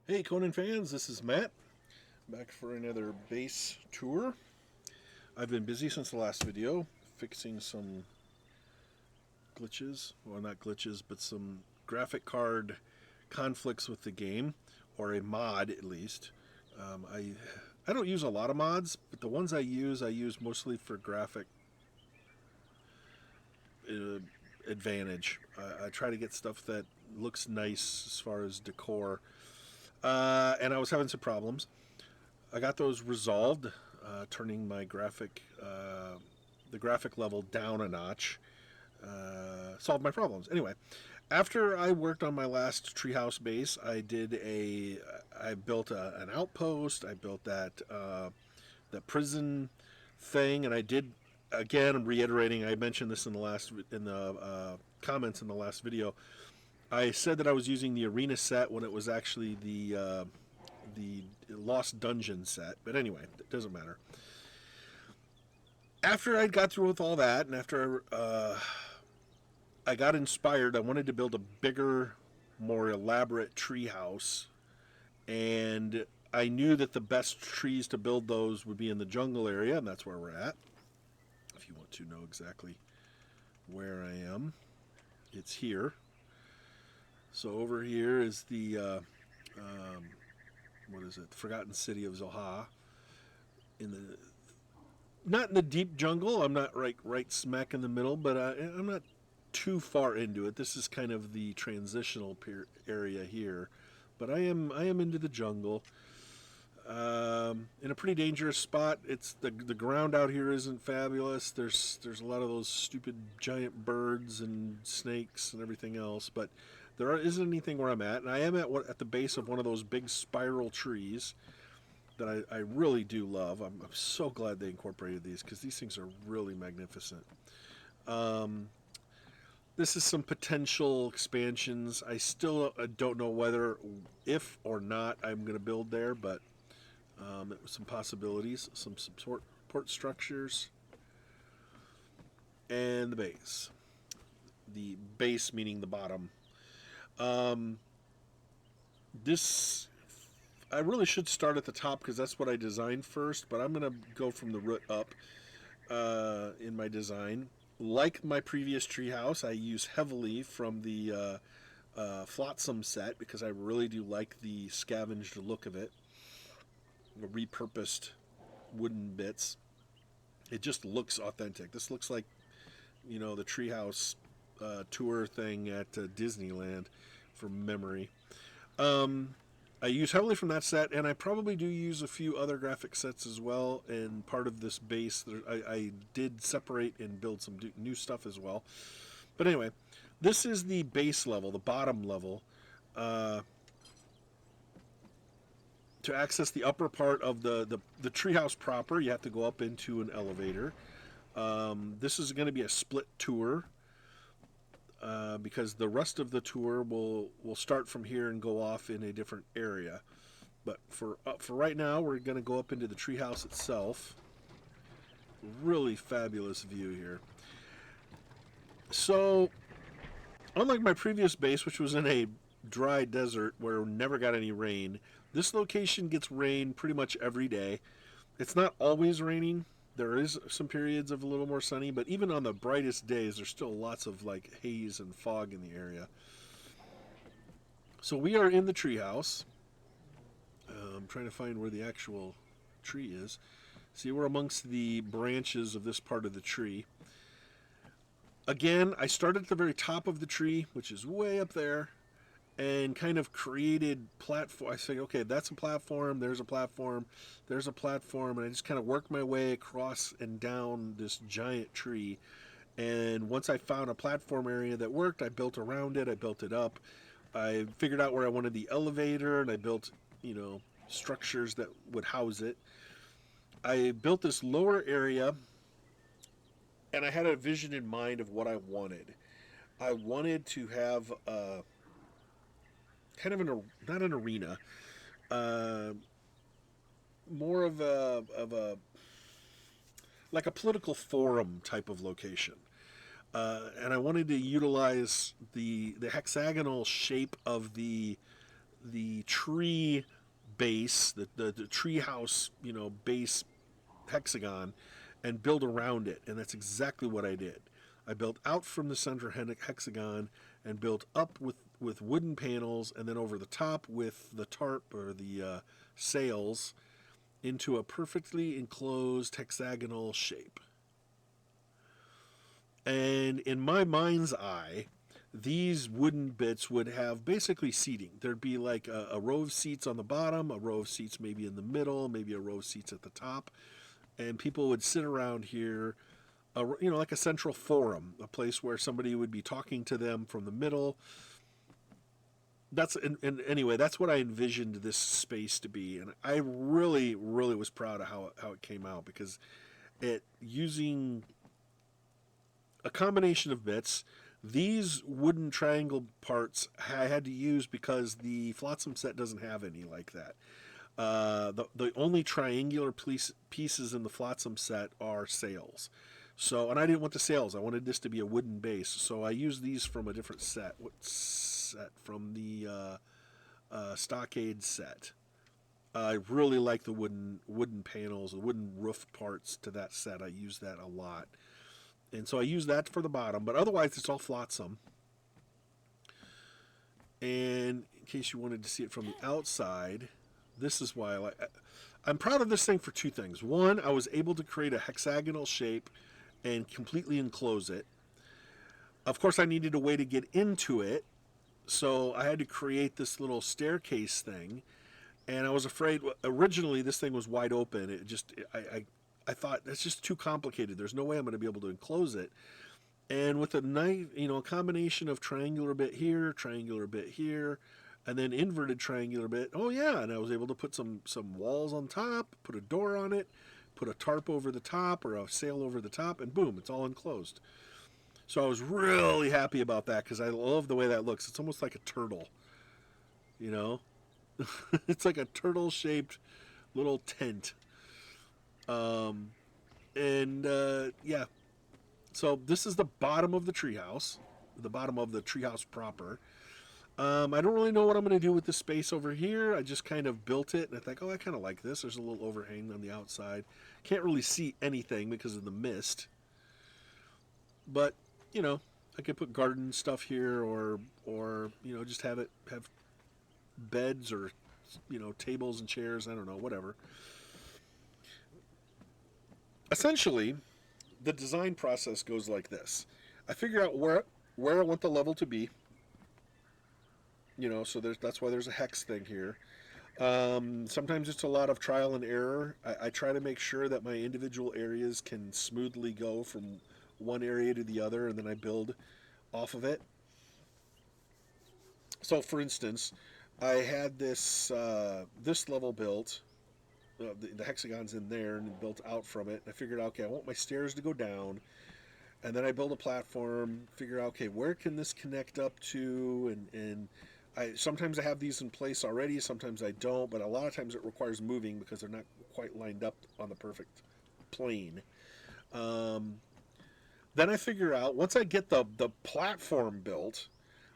Hey Conan fans, this is Matt, back for another base tour. I've been busy since the last video, fixing some glitches, well not glitches, but some graphic card conflicts with the game, or a mod at least. I don't use a lot of mods, but the ones I use mostly for graphic uh, advantage. I try to get stuff that looks nice as far as decor, and I was having some problems. I got those resolved, turning my the graphic level down a notch, solved my problems. Anyway, after I worked on my last treehouse base, I built an outpost. I built the prison thing, and I did again. I'm reiterating. I mentioned this in the comments in the last video. I said that I was using the arena set when it was actually the Lost Dungeon set. But anyway, it doesn't matter. After I got through with all that, and after I got inspired, I wanted to build a bigger, more elaborate tree house. And I knew that the best trees to build those would be in the jungle area, and that's where we're at. If you want to know exactly where I am, it's here. So over here is um, what is it? The Forgotten City of Zoha. In the Not in the deep jungle. I'm not right smack in the middle, but I'm not too far into it. This is kind of the transitional area here, but I am into the jungle. In a pretty dangerous spot. It's the ground out here isn't fabulous. There's a lot of those stupid giant birds and snakes and everything else, but isn't anything where I'm at, and I am at the base of one of those big spiral trees that I really do love. I'm so glad they incorporated these because these things are really magnificent. Um, this is some potential expansions. I still don't know whether, if or not, I'm going to build there, but some possibilities, some support structures, and the base. The base meaning the bottom. Um, this I really should start at the top because that's what I designed first, but I'm going to go from the root up in my design. Like my previous treehouse, I use heavily from the Flotsam set because I really do like the scavenged look of it. The repurposed wooden bits. It just looks authentic. This looks like, the treehouse tour thing at Disneyland from memory. Um, I use heavily from that set, and I probably do use a few other graphic sets as well. And part of this base, I did separate and build some new stuff as well. But anyway, this is the base level, the bottom level. Uh, to access the upper part of the treehouse proper, you have to go up into an elevator. This is going to be a split tour because the rest of the tour will start from here and go off in a different area. But for right now, we're going to go up into the treehouse itself. Really fabulous view here. So, unlike my previous base, which was in a dry desert where we never got any rain, this location gets rain pretty much every day. It's not always raining. There is some periods of a little more sunny, but even on the brightest days, there's still lots of like haze and fog in the area. So we are in the treehouse. I'm trying to find where the actual tree is. See, we're amongst the branches of this part of the tree. Again, I started at the very top of the tree, which is way up there, and kind of created platform. I say, okay, that's a platform. There's a platform. There's a platform, and I just kind of worked my way across and down this giant tree. And once I found a platform area that worked, I built around it. I built it up. I figured out where I wanted the elevator, and I built, structures that would house it. I built this lower area, and I had a vision in mind of what I wanted. I wanted to have kind of not an arena, uh, more of a like a political forum type of location. And I wanted to utilize the hexagonal shape of the tree base, the tree house, base hexagon, and build around it. And that's exactly what I did. I built out from the center hexagon and built up with wooden panels, and then over the top with the tarp or the sails into a perfectly enclosed hexagonal shape. And in my mind's eye, these wooden bits would have basically seating. There'd be like a row of seats on the bottom, a row of seats maybe in the middle, maybe a row of seats at the top, and people would sit around here, like a central forum, a place where somebody would be talking to them from the middle. And anyway, that's what I envisioned this space to be, and I really, really was proud of how it came out, because using a combination of bits. These wooden triangle parts I had to use because the Flotsam set doesn't have any like that. The only triangular pieces in the Flotsam set are sails. So, and I didn't want the sails. I wanted this to be a wooden base. So I used these from a different set. What set? From the Stockade set. I really like the wooden panels, the wooden roof parts to that set. I use that a lot. And so I use that for the bottom, but otherwise it's all Flotsam. And in case you wanted to see it from the outside, this is why I'm proud of this thing for two things. One, I was able to create a hexagonal shape and completely enclose it. Of course, I needed a way to get into it, so I had to create this little staircase thing. And I was afraid, originally this thing was wide open. I thought that's just too complicated. There's no way I'm going to be able to enclose it. And with a combination of triangular bit here, and then inverted triangular bit. Oh yeah, and I was able to put some walls on top, put a door on it, put a tarp over the top or a sail over the top, and boom, it's all enclosed. So I was really happy about that because I love the way that looks. It's almost like a turtle, It's like a turtle-shaped little tent. Yeah. So this is the bottom of the treehouse, the bottom of the treehouse proper. I don't really know what I'm going to do with this space over here. I just kind of built it, and I think, I kind of like this. There's a little overhang on the outside. Can't really see anything because of the mist. But, I could put garden stuff here or just have beds or, tables and chairs. I don't know, whatever. Essentially, the design process goes like this. I figure out where I want the level to be. So that's why there's a hex thing here. Sometimes it's a lot of trial and error. I try to make sure that my individual areas can smoothly go from one area to the other, and then I build off of it. So, for instance, I had this level built. The hexagon's in there and built out from it. I figured out, okay, I want my stairs to go down, and then I build a platform. Figure out, okay, where can this connect up to? And sometimes I have these in place already. Sometimes I don't, but a lot of times it requires moving because they're not quite lined up on the perfect plane. Then I figure out, once I get the platform built,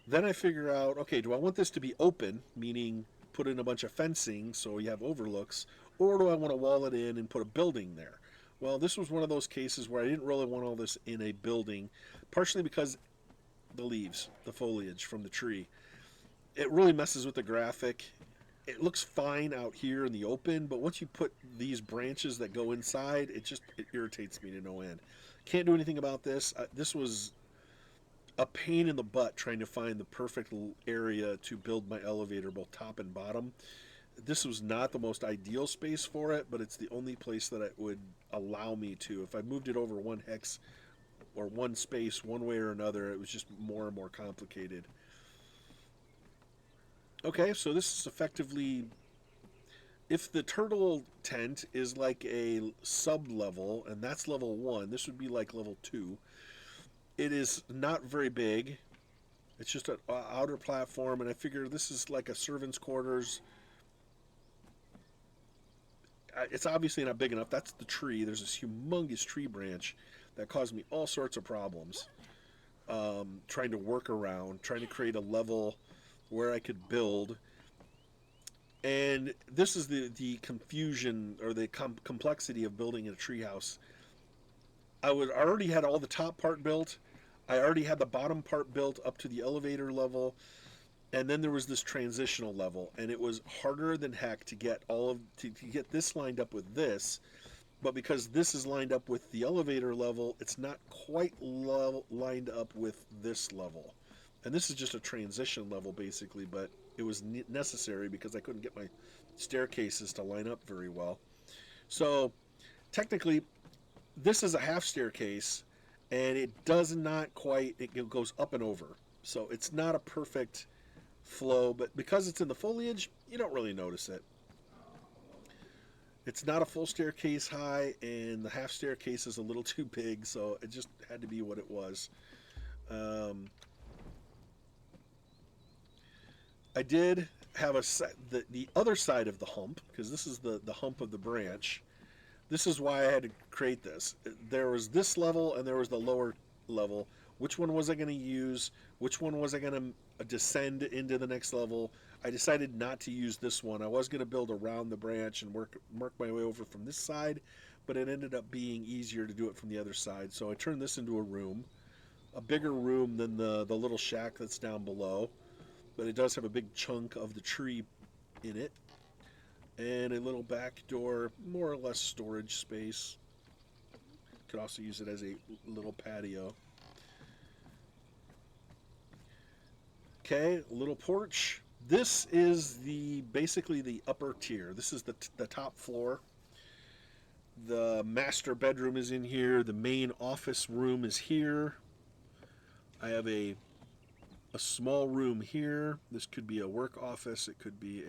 then I figure out, okay, do I want this to be open, meaning put in a bunch of fencing so you have overlooks, or do I want to wall it in and put a building there? Well, this was one of those cases where I didn't really want all this in a building, partially because the leaves, the foliage from the tree, it really messes with the graphic. It looks fine out here in the open, but once you put these branches that go inside, it irritates me to no end. Can't do anything about this. This was a pain in the butt trying to find the perfect area to build my elevator, both top and bottom. This was not the most ideal space for it, but it's the only place that it would allow me to. If I moved it over one hex or one space one way or another, it was just more and more complicated. Okay, so this is effectively, if the turtle tent is like a sub-level, and that's level 1, this would be like level 2. It is not very big. It's just an outer platform, and I figure this is like a servant's quarters. It's obviously not big enough. That's the tree. There's this humongous tree branch that caused me all sorts of problems. Trying to work around, trying to create a level where I could build. And this is the confusion or the complexity of building a treehouse. I already had all the top part built. I already had the bottom part built up to the elevator level, and then there was this transitional level, and it was harder than heck to get to get this lined up with this. But because this is lined up with the elevator level, it's not quite lined up with this level. And this is just a transition level basically, but it was necessary because I couldn't get my staircases to line up very well. So technically, this is a half staircase, and it does not quite, it goes up and over. So it's not a perfect flow, but because it's in the foliage, you don't really notice it. It's not a full staircase high, and the half staircase is a little too big, so it just had to be what it was. I did have the other side of the hump, because this is the hump of the branch. This is why I had to create this. There was this level and there was the lower level. Which one was I going to use? Which one was I going to descend into the next level? I decided not to use this one. I was going to build around the branch and work my way over from this side, but it ended up being easier to do it from the other side. So I turned this into a room, a bigger room than the little shack that's down below, but it does have a big chunk of the tree in it, and a little back door, more or less storage space. Could also use it as a little patio. Okay, a little porch. This is basically the upper tier. This is the top floor. The master bedroom is in here. The main office room is here. I have a small room here. This could be a work office. It could be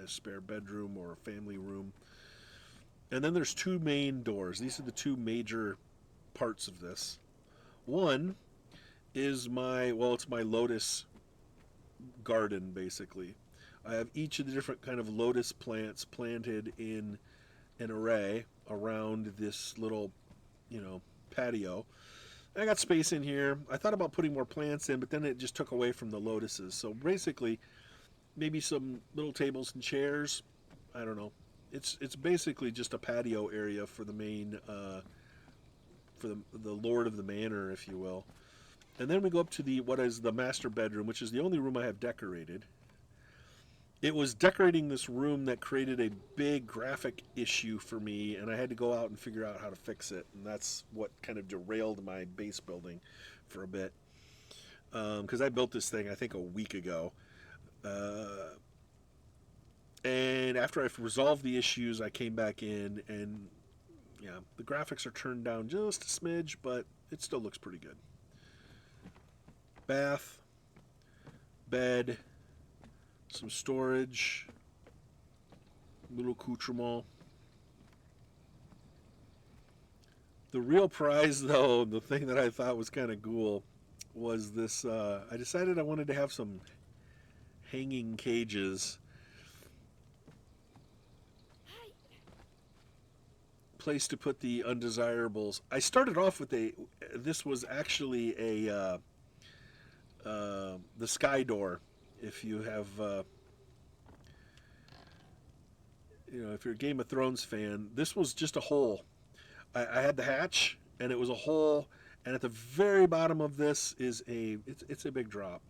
a spare bedroom or a family room. And then there's two main doors. These are the two major parts of this. One is it's my lotus garden, basically. I have each of the different kind of lotus plants planted in an array around this little, patio. I got space in here. I thought about putting more plants in, but then it just took away from the lotuses. So basically, maybe some little tables and chairs. I don't know. It's basically just a patio area for the main, for the lord of the manor, if you will. And then we go up to what is the master bedroom, which is the only room I have decorated. It was decorating this room that created a big graphic issue for me, and I had to go out and figure out how to fix it. And that's what kind of derailed my base building for a bit. Because I built this thing, I think, a week ago. And after I've resolved the issues, I came back in, and yeah, the graphics are turned down just a smidge, but it still looks pretty good. Bath, bed, some storage, little accoutrement. The real prize, though, the thing that I thought was kind of cool, was this. I decided I wanted to have some hanging cages. Place to put the undesirables. I started off with this was actually the sky door. If you have, if you're a Game of Thrones fan, this was just a hole. I had the hatch, and it was a hole, and at the very bottom of this is it's a big drop.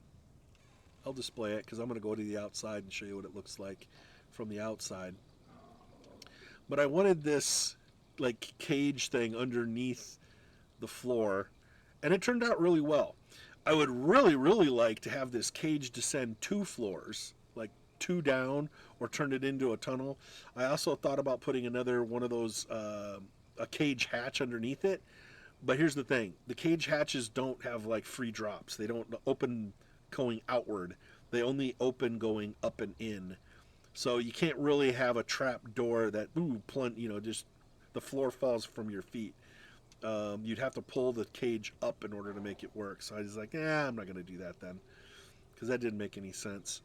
I'll display it because I'm going to go to the outside and show you what it looks like from the outside. But I wanted this like cage thing underneath the floor, and it turned out really well. I would really, really like to have this cage descend 2 floors, like 2 down, or turn it into a tunnel. I also thought about putting another one of those, a cage hatch underneath it. But here's the thing. The cage hatches don't have like free drops. They don't open going outward. They only open going up and in. So you can't really have a trap door that, just the floor falls from your feet. You'd have to pull the cage up in order to make it work. So I was like, I'm not going to do that then, because that didn't make any sense.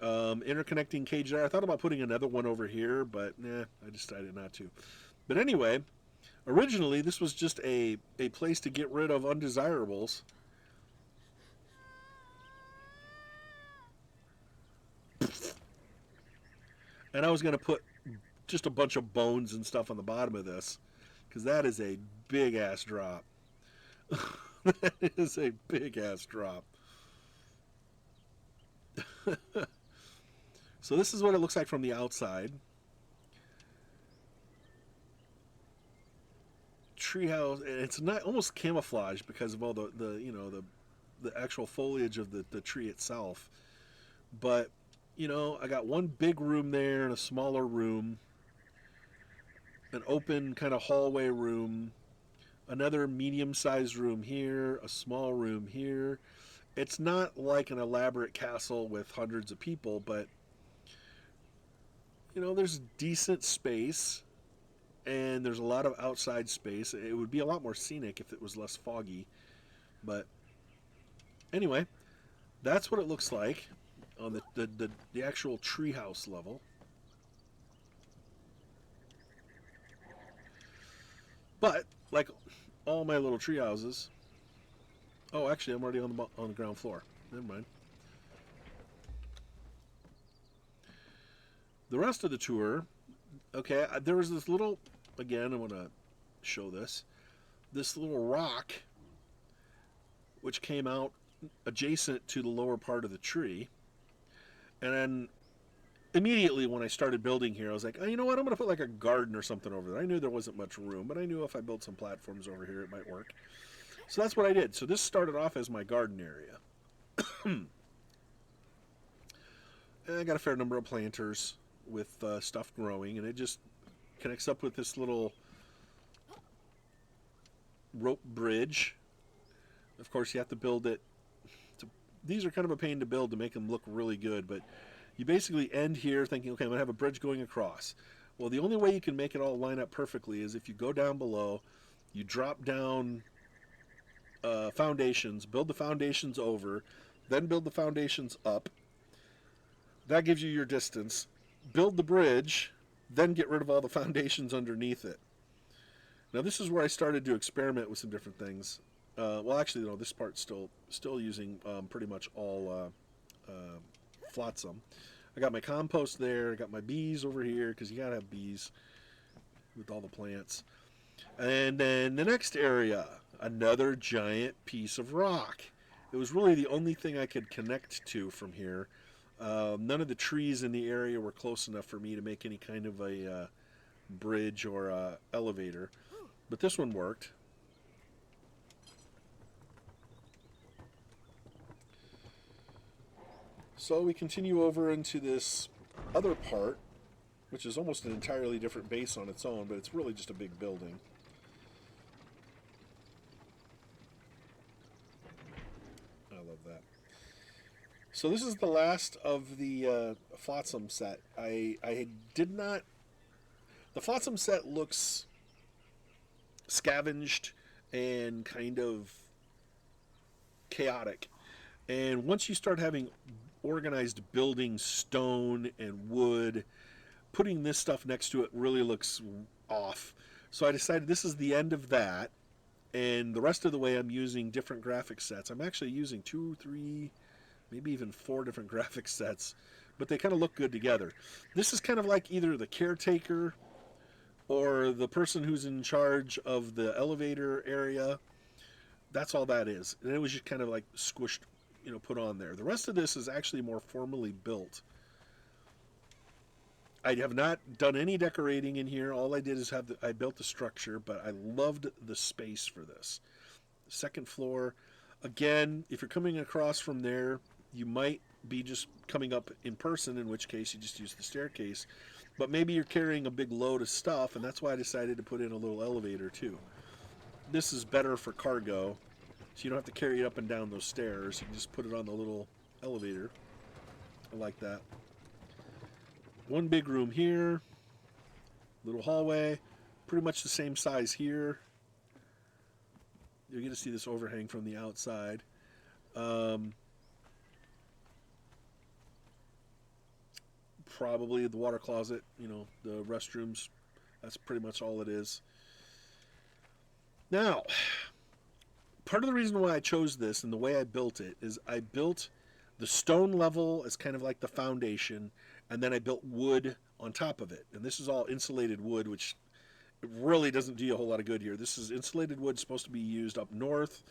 Interconnecting cage there. I thought about putting another one over here, but I decided not to. But anyway, originally this was just a place to get rid of undesirables. And I was going to put just a bunch of bones and stuff on the bottom of this because that is a big ass drop. That is a big ass drop. So this is what it looks like from the outside. Treehouse, and it's not almost camouflage because of all the you know the actual foliage of the tree itself. But you know, I got one big room there and a smaller room, an open kind of hallway room, another medium-sized room here, a small room here. It's not like an elaborate castle with hundreds of people, but you know, there's decent space and there's a lot of outside space. It would be a lot more scenic if it was less foggy. But anyway, that's what it looks like on the actual treehouse level. But like all my little tree houses, oh, actually, I'm already on the ground floor. Never mind. The rest of the tour, okay, there was this little. Again, I want to show this. This little rock, which came out adjacent to the lower part of the tree, and then immediately when I started building here, I was like, oh, you know what? I'm going to put like a garden or something over there. I knew there wasn't much room, but I knew if I built some platforms over here, it might work. So that's what I did. So this started off as my garden area. And I got a fair number of planters with stuff growing, and it just connects up with this little rope bridge. Of course, you have to build it. These are kind of a pain to build to make them look really good, but you basically end here thinking, okay, I'm going to have a bridge going across. Well, the only way you can make it all line up perfectly is if you go down below, you drop down foundations, build the foundations over, then build the foundations up. That gives you your distance. Build the bridge, then get rid of all the foundations underneath it. Now this is where I started to experiment with some different things. Well, actually, no, this part's still using pretty much all flotsam. I got my compost there. I got my bees over here because you gotta have bees with all the plants. And then the next area, another giant piece of rock. It was really the only thing I could connect to from here. None of the trees in the area were close enough for me to make any kind of a bridge or elevator. But this one worked. So we continue over into this other part, which is almost an entirely different base on its own, but it's really just a big building. I love that. So this is the last of the flotsam set. I did not... The flotsam set looks scavenged and kind of chaotic. And once you start having organized building, stone and wood, putting this stuff next to it really looks off. So I decided this is the end of that. And the rest of the way I'm using different graphic sets. I'm actually using 2, 3, maybe even 4 different graphic sets, but they kind of look good together. This is kind of like either the caretaker or the person who's in charge of the elevator area. That's all that is. And it was just kind of like squished, put on there. The rest of this is actually more formally built. I have not done any decorating in here. All I did is I built the structure, but I loved the space for this. Second floor. Again, if you're coming across from there, you might be just coming up in person, in which case you just use the staircase. But maybe you're carrying a big load of stuff, and that's why I decided to put in a little elevator too. This is better for cargo, so you don't have to carry it up and down those stairs. You can just put it on the little elevator. I like that. One big room here, little hallway, pretty much the same size here. You're going to see this overhang from the outside. Probably the water closet, the restrooms. That's pretty much all it is. Now, part of the reason why I chose this and the way I built it is I built the stone level as kind of like the foundation, and then I built wood on top of it. And this is all insulated wood, which really doesn't do you a whole lot of good here. This is insulated wood, supposed to be used up north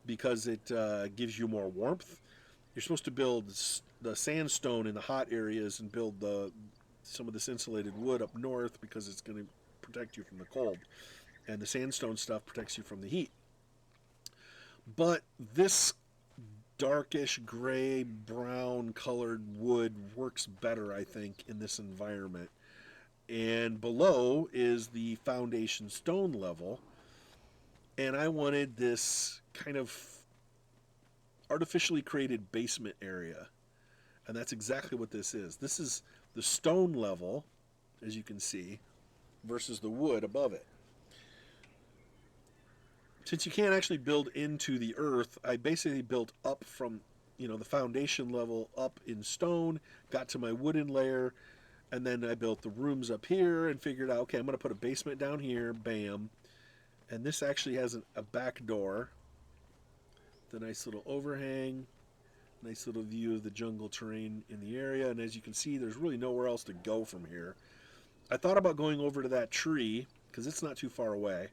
because it gives you more warmth. You're supposed to build the sandstone in the hot areas and build some of this insulated wood up north because it's going to protect you from the cold. And the sandstone stuff protects you from the heat. But this darkish gray brown colored wood works better, I think, in this environment. And below is the foundation stone level, and I wanted this kind of artificially created basement area, and that's exactly what this is. This is the stone level, as you can see, versus the wood above it. Since you can't actually build into the earth, I basically built up from, the foundation level up in stone, got to my wooden layer, and then I built the rooms up here and figured out, okay, I'm going to put a basement down here, bam. And this actually has a back door, the nice little overhang, nice little view of the jungle terrain in the area. And as you can see, there's really nowhere else to go from here. I thought about going over to that tree because it's not too far away.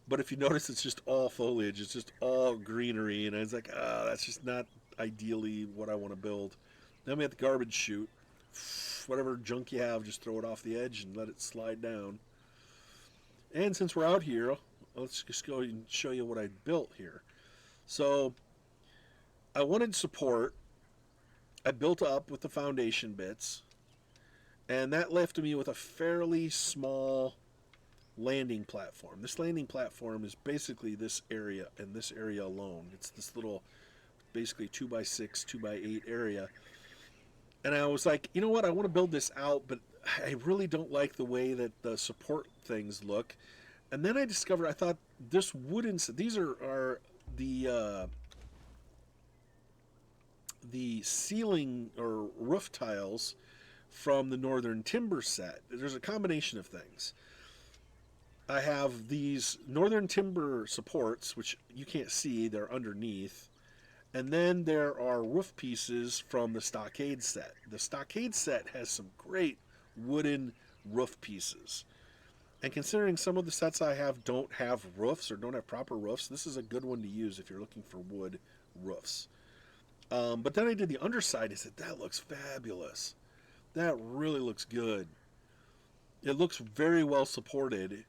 But if you notice, it's just all foliage. It's just all greenery. And I was like, that's just not ideally what I want to build. Then we have the garbage chute. Whatever junk you have, just throw it off the edge and let it slide down. And since we're out here, let's just go and show you what I built here. So I wanted support. I built up with the foundation bits. And that left me with a fairly small landing platform. This landing platform is basically this area and this area alone. It's this little, basically 2x6, 2x8 area. And I was like, you know what? I want to build this out, but I really don't like the way that the support things look. And then I discovered, I thought this wooden, these are the ceiling or roof tiles from the Northern Timber set. There's a combination of things. I have these Northern Timber supports, which you can't see, they're underneath. And then there are roof pieces from the Stockade set. The Stockade set has some great wooden roof pieces. And considering some of the sets I have don't have roofs or don't have proper roofs, this is a good one to use if you're looking for wood roofs. But then I did the underside. I said, that looks fabulous. That really looks good. It looks very well supported.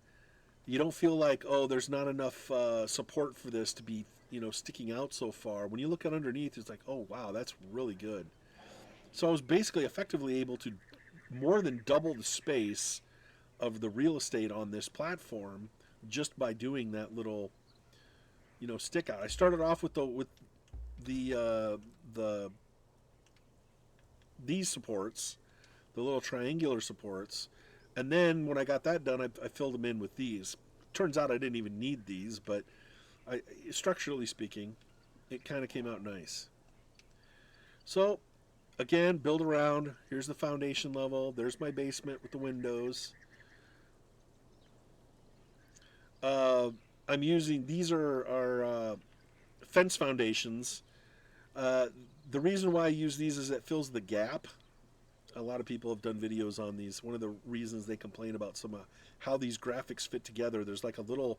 You don't feel like, there's not enough support for this to be, sticking out so far. When you look at underneath, it's like, oh, wow, that's really good. So I was basically effectively able to more than double the space of the real estate on this platform just by doing that little, stick out. I started off with these supports, the little triangular supports, and then when I got that done, I filled them in with these. Turns out I didn't even need these, but structurally speaking, it kind of came out nice. So, again, build around. Here's the foundation level. There's my basement with the windows. I'm using, these are fence foundations. The reason why I use these is it fills the gap. A lot of people have done videos on these. One of the reasons they complain about how these graphics fit together, there's like a little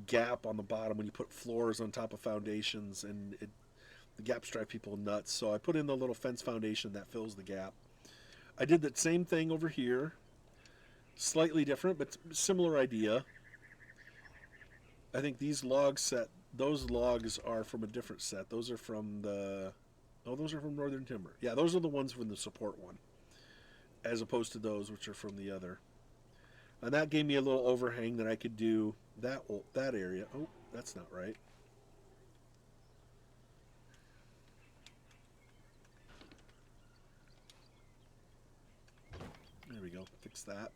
gap on the bottom when you put floors on top of foundations, and the gaps drive people nuts. So I put in the little fence foundation that fills the gap. I did that same thing over here. Slightly different, but similar idea. I think these those logs are from a different set. Those are from those are from Northern Timber. Yeah, those are the ones from the support one, as opposed to those which are from the other. And that gave me a little overhang that I could do that area. Oh, that's not right. There we go. Fix that.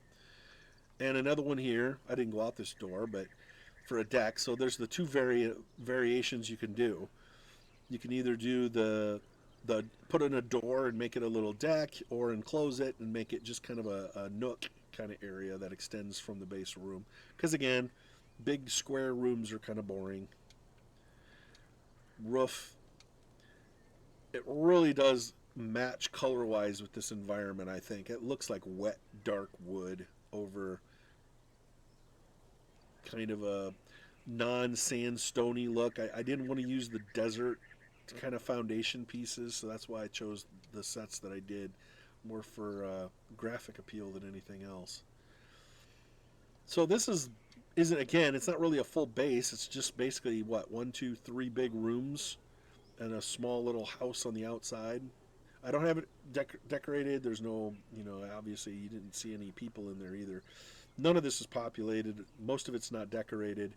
And another one here. I didn't go out this door, but for a deck. So there's the two variations you can do. You can either do the put in a door and make it a little deck, or enclose it and make it just kind of a nook kind of area that extends from the base room. Because again, big square rooms are kind of boring. Roof, it really does match color-wise with this environment, I think. It looks like wet dark wood over kind of a non-sandstony look. I didn't want to use the desert kind of foundation pieces, so that's why I chose the sets that I did, more for graphic appeal than anything else. So this isn't, again, it's not really a full base. It's just basically what, one, two, three big rooms and a small little house on the outside. I don't have it decorated. There's no, obviously you didn't see any people in there either. None of this is populated. Most of it's not decorated.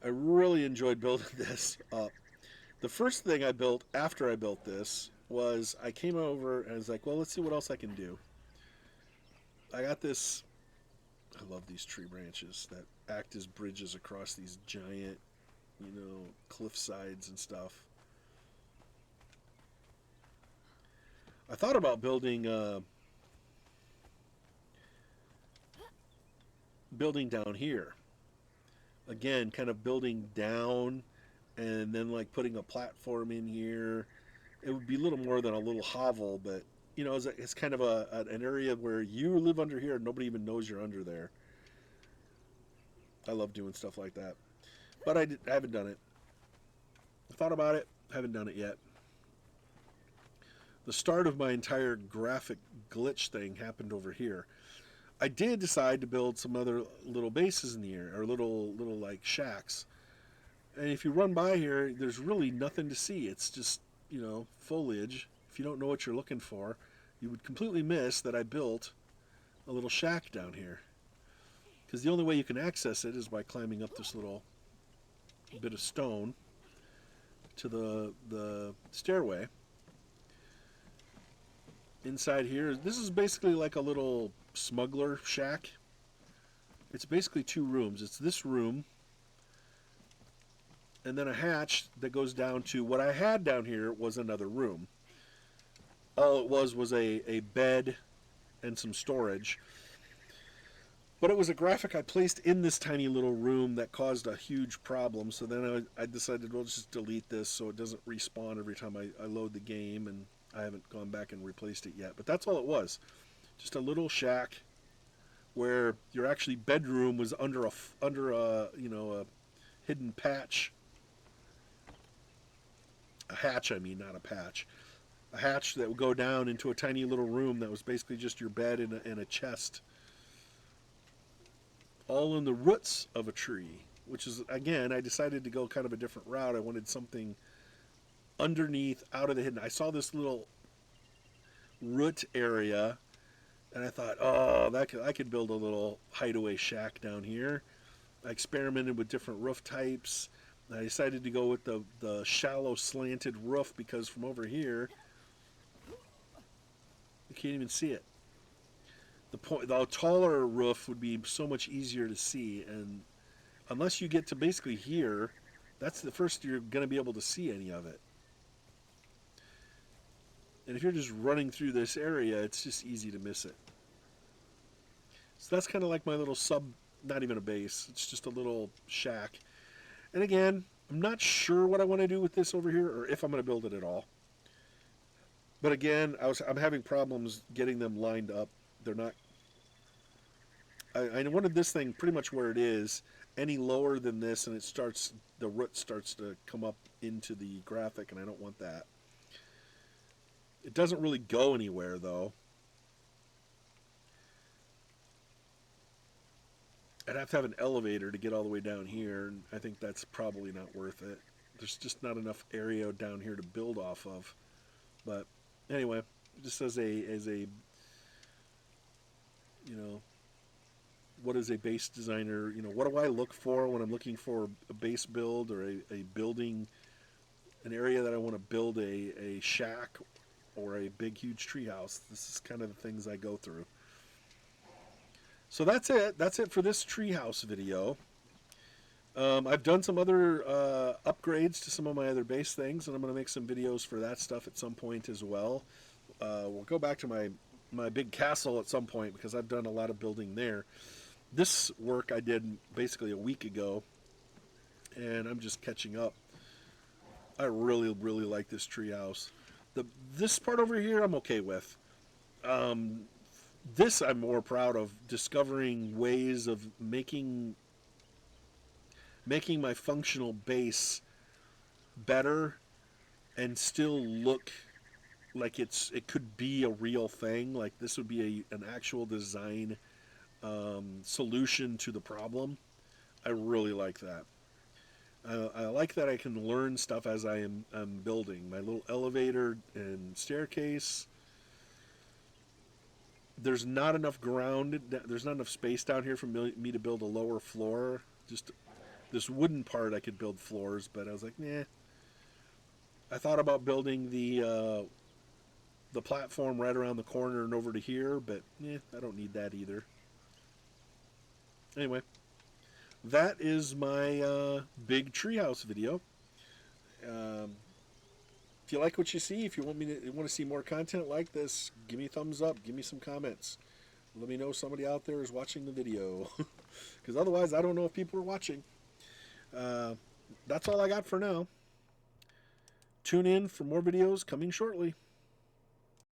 I really enjoyed building this up. The first thing I built after I built this was I came over and I was like, well, let's see what else I can do. I got this. I love these tree branches that act as bridges across these giant, cliff sides and stuff. I thought about building down here. Again, kind of building down and then like putting a platform in here. It would be a little more than a little hovel, but it's kind of an area where you live under here and nobody even knows you're under there. I love doing stuff like that, but I haven't done it. I thought about it, haven't done it yet. The start of my entire graphic glitch thing happened over here. I did decide to build some other little bases in the air, or little like shacks. And if you run by here, there's really nothing to see. It's just, foliage. If you don't know what you're looking for, you would completely miss that I built a little shack down here. Because the only way you can access it is by climbing up this little bit of stone to the stairway. Inside here, this is basically like a little smuggler shack. It's basically two rooms. It's this room and then a hatch that goes down to what I had down here was another room. All it was a bed and some storage. But it was a graphic I placed in this tiny little room that caused a huge problem. So then I decided, well, just delete this so it doesn't respawn every time I load the game, and I haven't gone back and replaced it yet. But that's all it was. Just a little shack where your actually bedroom was under a hidden patch. A hatch, I mean, not a patch. A hatch that would go down into a tiny little room that was basically just your bed and a chest. All in the roots of a tree, which is, again, I decided to go kind of a different route. I wanted something underneath, out of the hidden. I saw this little root area, and I thought, oh, I could build a little hideaway shack down here. I experimented with different roof types. I decided to go with the shallow slanted roof because from over here, you can't even see it. The taller roof would be so much easier to see, and unless you get to basically here, that's the first you're going to be able to see any of it. And if you're just running through this area, it's just easy to miss it. So that's kind of like my little not even a base, it's just a little shack. And again, I'm not sure what I want to do with this over here, or if I'm going to build it at all. But again, I'm having problems getting them lined up. They're not. I wanted this thing pretty much where it is. Any lower than this, and the root starts to come up into the graphic, and I don't want that. It doesn't really go anywhere, though. I'd have to have an elevator to get all the way down here, and I think that's probably not worth it. There's just not enough area down here to build off of. But anyway, just as a what is a base designer, what do I look for when I'm looking for a base build or a building, an area that I want to build a shack or a big huge treehouse. This is kind of the things I go through. So that's it for this treehouse video. I've done some other upgrades to some of my other base things, and I'm going to make some videos for that stuff at some point as well. We'll go back to my big castle at some point because I've done a lot of building there. This work I did basically a week ago, and I'm just catching up. I really, really like this treehouse. This part over here I'm okay with. This I'm more proud of, discovering ways of making my functional base better and still look like it could be a real thing. Like this would be an actual design solution to the problem. I really like that. I like that I can learn stuff as I'm building my little elevator and staircase. There's not enough ground. There's not enough space down here for me to build a lower floor. Just this wooden part, I could build floors, but I was like, nah. I thought about building the platform right around the corner and over to here, but I don't need that either. Anyway, that is my big treehouse video. Um, if you like what you see, if you want to see more content like this, give me a thumbs up, give me some comments. Let me know somebody out there is watching the video, because otherwise I don't know if people are watching. That's all I got for now. Tune in for more videos coming shortly.